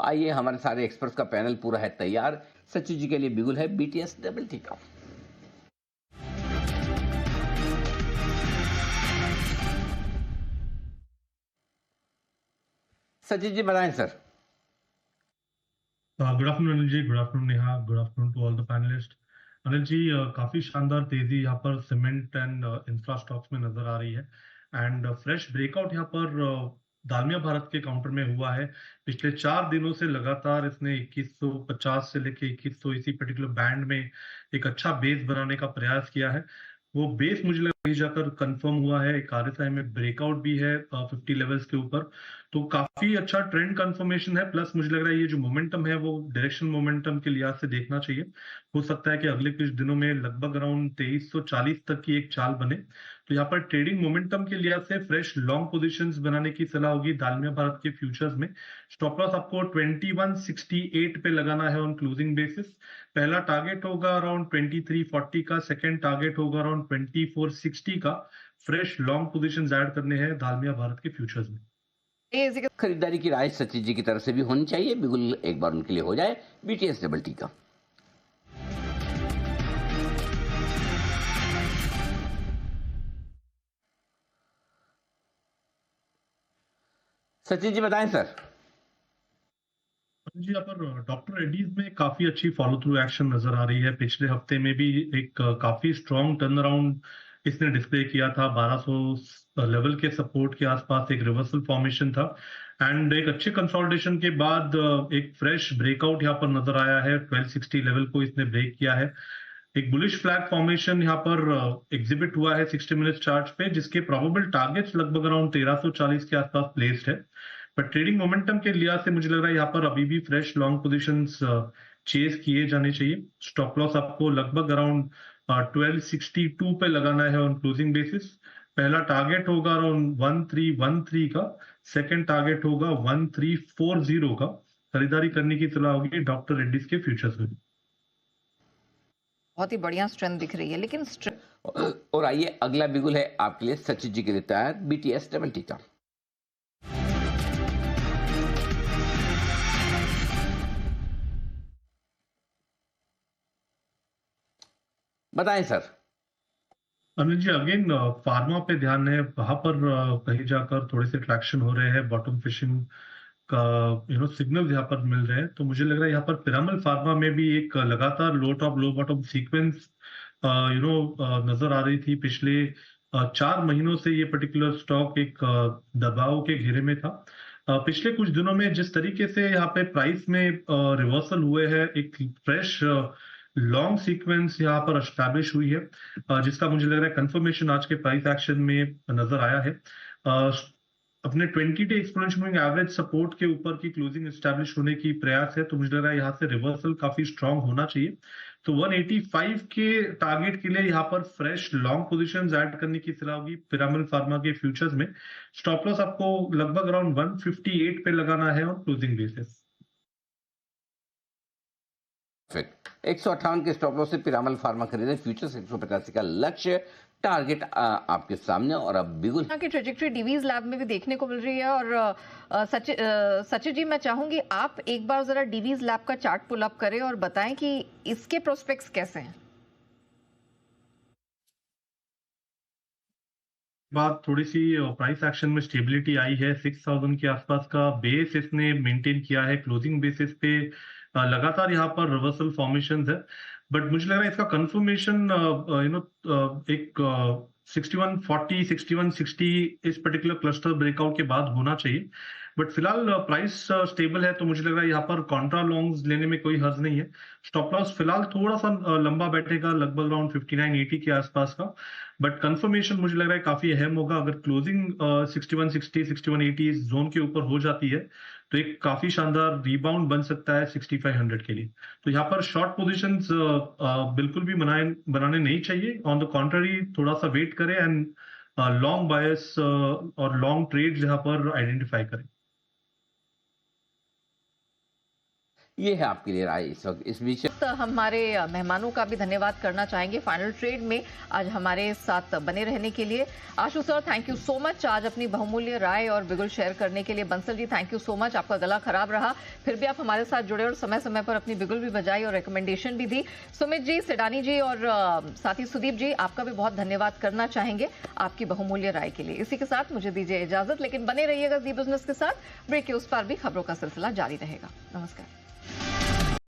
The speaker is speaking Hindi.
आइए, हमारे सारे एक्सपर्ट्स का पैनल पूरा है तैयार। सचिन जी के लिए बिगुल है बीटीएस डबल टी का। सचिन जी बताएं sir. Good afternoon Anil ji, good afternoon Neha, good afternoon to all the panelist. Anil ji, काफी शानदार तेजी यहाँ पर सीमेंट एंड इंफ्रा स्टॉक्स में नजर आ रही है एंड फ्रेश ब्रेकआउट यहाँ पर दालमिया भारत के काउंटर में हुआ है। पिछले 4 दिनों से लगातार इसने 2150 से लेके 2100 इसी पर्टिकुलर बैंड में एक अच्छा बेस बनाने का प्रयास किया है। वो बेस मुझे लग रहा है जाकर कंफर्म हुआ है। एक आरएसआई में ब्रेकआउट भी है 50 लेवल्स के ऊपर, तो काफी अच्छा ट्रेंड कंफर्मेशन है। प्लस मुझे लग रहा है ये जो मोमेंटम है वो डायरेक्शन मोमेंटम के लिहाज से देखना चाहिए। हो सकता है कि अगले कुछ दिनों में लगभग अराउंड 2340 तक की एक चाल बने। तो यहाँ पर ट्रेडिंग मोमेंटम के लिहाज से फ्रेश लॉन्ग पोजीशंस बनाने की सलाह होगी दालमिया भारत के फ्यूचर्स में। स्टॉप लॉस आपको 2168 पे लगाना है ऑन क्लोजिंग बेसिस। पहला टारगेट होगा अराउंड 2340 का, सेकेंड टारगेट होगा अराउंड 2460 का। फ्रेश लॉन्ग पोजीशंस ऐड करने हैं दालमिया भारत के फ्यूचर्स में। खरीदारी की राय सचिन जी की तरफ से भी होनी चाहिए। बिगुल एक बार उनके लिए हो जाए बीटीएस डबल टी का। सचिन जी बताएं सर। जी, यहाँ पर डॉक्टर रेड्डीज में काफी अच्छी फॉलो थ्रू एक्शन नजर आ रही है। पिछले हफ्ते में भी एक काफी स्ट्रॉन्ग टर्न अराउंड इसने डिस्प्ले किया था। 1200 लेवल के सपोर्ट के आसपास एक रिवर्सल फॉर्मेशन था एंड एक अच्छे कंसोलिडेशन के बाद एक फ्रेश ब्रेकआउट यहाँ पर नजर आया है। 1260 लेवल को इसने ब्रेक किया है। एक बुलिश फ्लैग फॉर्मेशन यहाँ पर एग्जिबिट हुआ है 60 मिनट चार्ट पे, जिसके प्रोबेबल टारगेट्स लगभग अराउंड 1340 के आसपास प्लेस्ड है। पर ट्रेडिंग मोमेंटम के लिहाज से मुझे लग रहा है यहाँ पर अभी भी फ्रेश लॉन्ग पोजीशंस चेस किए जाने चाहिए। स्टॉप लॉस आपको लगभग अराउंड 1262 पे लगाना है ऑन क्लोजिंग बेसिस। पहला टारगेट होगा अराउंड 1313 का, सेकंड टारगेट होगा 1340 का। खरीदारी करने की सलाह होगी डॉक्टर रेड्डीज के फ्यूचर्स में। बहुत ही बढ़िया स्ट्रेंथ दिख रही है, लेकिन और आइए, अगला बिगुल है आपके लिए सचिन जी के लिए तैयार बीटीएस डबल टी का। बताएं sir. Anil ji, again pharma पे ध्यान है। वहां पर कहीं जाकर थोड़े से ट्रैक्शन हो रहे हैं, बॉटम फिशिंग का सिग्नल्स यहाँ पर मिल रहे हैं। तो मुझे लग रहा है यहाँ पर पिरामल फार्मा में भी एक लगातार लो टॉप लो बॉटम सीक्वेंस नजर आ रही थी। पिछले 4 महीनों से ये पर्टिकुलर स्टॉक एक दबाव के घेरे में था। पिछले कुछ दिनों में जिस तरीके से यहाँ पे प्राइस में रिवर्सल हुए हैं, एक फ्रेश लॉन्ग सीक्वेंस यहाँ पर एस्टैब्लिश हुई है, जिसका मुझे लग रहा है कंफर्मेशन आज के प्राइस एक्शन में नजर आया है। अपने 20 day exponential moving average support के ऊपर की क्लोजिंग एस्टैब्लिश होने की प्रयास है। तो मुझे लग रहा है यहाँ से रिवर्सल काफी स्ट्रांग होना चाहिए। तो 185 के टारगेट के लिए यहाँ पर फ्रेश लॉन्ग पोजीशंस ऐड करने की सलाह होगी पिरामिड फार्मा के फ्यूचर्स में। स्टॉप लॉस आपको लगभग अराउंड 158 पे लगाना है ऑन क्लोजिंग बेसिस। 158 के स्टॉप लॉस से पिरामल फार्मा खरीदे। फ्यूचर्स 185 का लक्ष्य टारगेट आपके सामने। और अब बिगुल की ट्रेजेक्टरी डीवीज लैब में भी देखने को मिल रही है। और सचिन जी, मैं चाहूंगी आप एक बार जरा डीवीज लैब का चार्ट पुल अप करें और बताएं कि इसके प्रोस्पेक्ट्स कैसे हैं। बाद थोड़ी सी प्राइस एक्शन में स्टेबिलिटी आई है। 6000 के आसपास का बेस इसने मेंटेन किया है। क्लोजिंग बेसिस पे लगातार यहाँ पर रिवर्सल फॉर्मेशंस है। बट मुझे लग रहा है इसका कंफर्मेशन एक 6140 6160 इस पर्टिकुलर क्लस्टर ब्रेकआउट के बाद होना चाहिए। बट फिलहाल प्राइस स्टेबल है, तो मुझे लग रहा है यहाँ पर कॉन्ट्रा लॉन्ग्स लेने में कोई हर्ज नहीं है। स्टॉप लॉस फिलहाल थोड़ा सा लंबा बैठेगा, लगभग अराउंड 5980 के आसपास का। बट कंफर्मेशन मुझे लग रहा है काफी अहम होगा। अगर क्लोजिंग 6160 6180 इस जोन के ऊपर हो जाती है तो एक काफी शानदार रिबाउंड बन सकता है 6500 के लिए। तो यहाँ पर शॉर्ट पोजीशंस बिल्कुल भी बनाने नहीं चाहिए। ऑन द कॉन्ट्ररी थोड़ा सा वेट करें एंड लॉन्ग बायस और लॉन्ग ट्रेड्स यहाँ पर आइडेंटिफाई करें। ये है आपके लिए राय इस वक्त। इस बीच तो हमारे मेहमानों का भी धन्यवाद करना चाहेंगे फाइनल ट्रेड में आज हमारे साथ बने रहने के लिए। Ashu sir, thank you so much आज अपनी बहुमूल्य राय और बिगुल शेयर करने के लिए। Bansal ji, thank you so much, आपका गला खराब रहा फिर भी आप हमारे साथ जुड़े और समय समय पर अपनी बिगुल भी बजाई और रिकमेंडेशन भी दी। सुमित जी, सिडानी जी और साथ ही सुदीप जी, आपका भी बहुत धन्यवाद करना चाहेंगे आपकी बहुमूल्य राय के लिए। इसी के साथ मुझे दीजिए इजाजत, लेकिन बने रहिएगा जी बिजनेस के साथ। ब्रेक के उस पार भी खबरों का सिलसिला जारी रहेगा। नमस्कार।